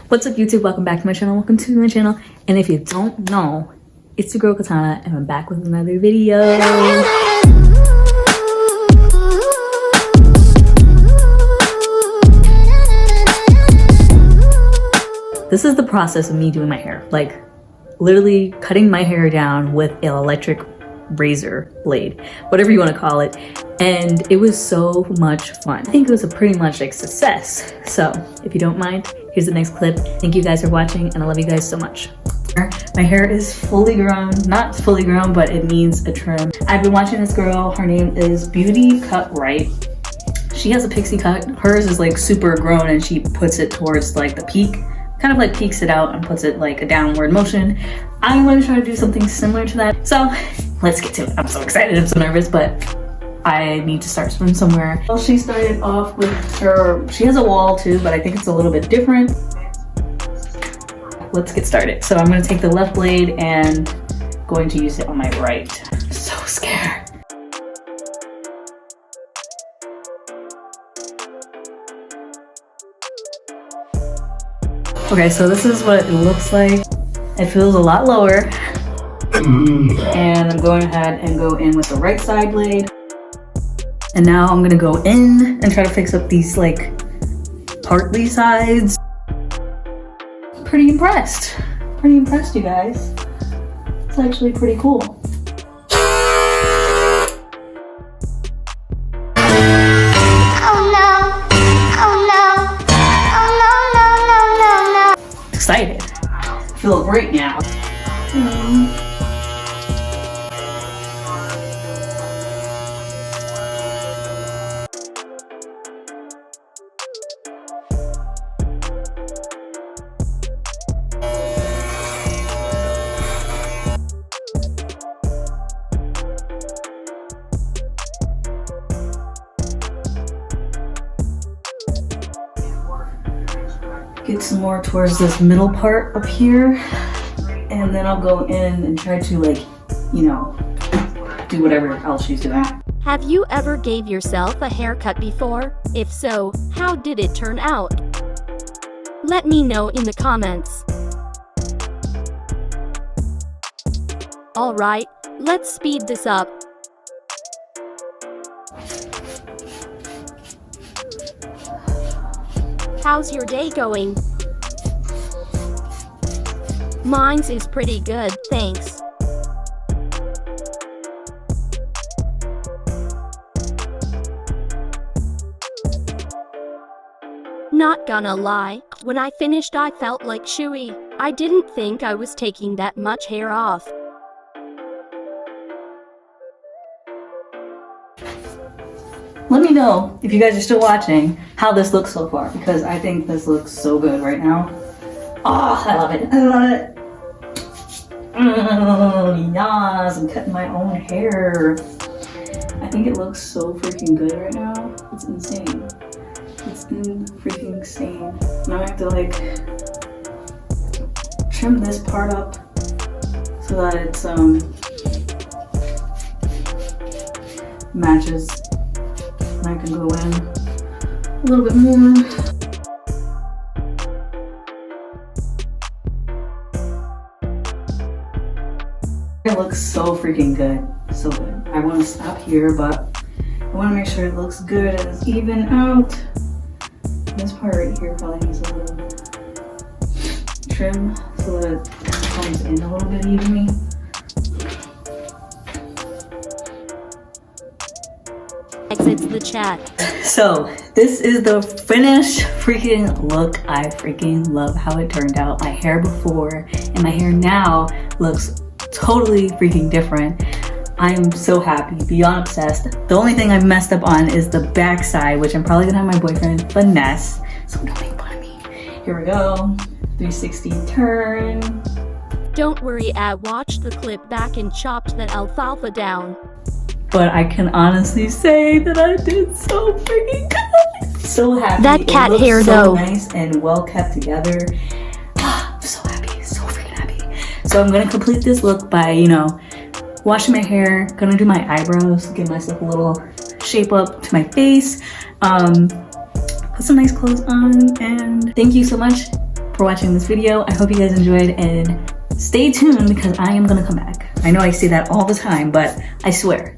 What's up YouTube? Welcome back to my channel. Welcome to my channel. And if you don't know, it's your girl ki.tana and I'm back with another video. This is the process of me doing my hair. Like literally cutting my hair down with an electric razor blade, whatever you want to call it. And it was so much fun. I think it was a pretty much like success. So if you don't mind, here's the next clip. Thank you guys for watching and I love you guys so much. My hair is fully grown, not fully grown, but it needs a trim. I've been watching this girl, her name is Beauty Cut Right. She has a pixie cut. Hers is like super grown and she puts it towards like the peak, kind of like peeks it out and puts it like a downward motion. I'm going to try to do something similar to that. So let's get to it. I'm so excited, I'm so nervous, but I need to start from somewhere. Well, she started off with her, she has a wall too, but I think it's a little bit different. Let's get started. So I'm going to take the left blade and going to use it on my right. I'm so scared. Okay, so this is what it looks like. It feels a lot lower. And I'm going ahead and go in with the right side blade. And now I'm gonna go in and try to fix up these like partly sides. Pretty impressed, you guys. It's actually pretty cool. Excited. Feel great now. Get some more towards this middle part up here, and then I'll go in and try to like, you know, do whatever else she's doing. Have you ever gave yourself a haircut before? If so, how did it turn out? Let me know in the comments. Alright, let's speed this up. How's your day going? Mine's is pretty good, thanks. Not gonna lie, when I finished I felt like chewy. I didn't think I was taking that much hair off. Let me know, if you guys are still watching, how this looks so far, because I think this looks so good right now. Oh, I love it. I love it. Yes, I'm cutting my own hair. I think it looks so freaking good right now. It's insane. It's freaking insane. Now I have to like trim this part up so that it's matches. I can go in a little bit more. It looks so freaking good, so good. I want to stop here, but I want to make sure it looks good and it's even out. This part right here probably needs a little trim so that it comes in a little bit evenly. Exits the chat. So this is the finished freaking look. I freaking love how it turned out. My hair before and my hair now looks totally freaking different. I'm so happy, beyond obsessed. The only thing I've messed up on is the back side, which I'm probably gonna have my boyfriend finesse, so don't make fun of me. Here we go, 360 turn. Don't worry, I watched the clip back and chopped that alfalfa down. But I can honestly say that I did so freaking good. So happy. That cat hair so though. Nice and well kept together. I'm so happy, so freaking happy. So I'm gonna complete this look by, you know, washing my hair, gonna do my eyebrows, give myself a little shape up to my face, put some nice clothes on, and thank you so much for watching this video. I hope you guys enjoyed, and stay tuned because I am gonna come back. I know I say that all the time, but I swear,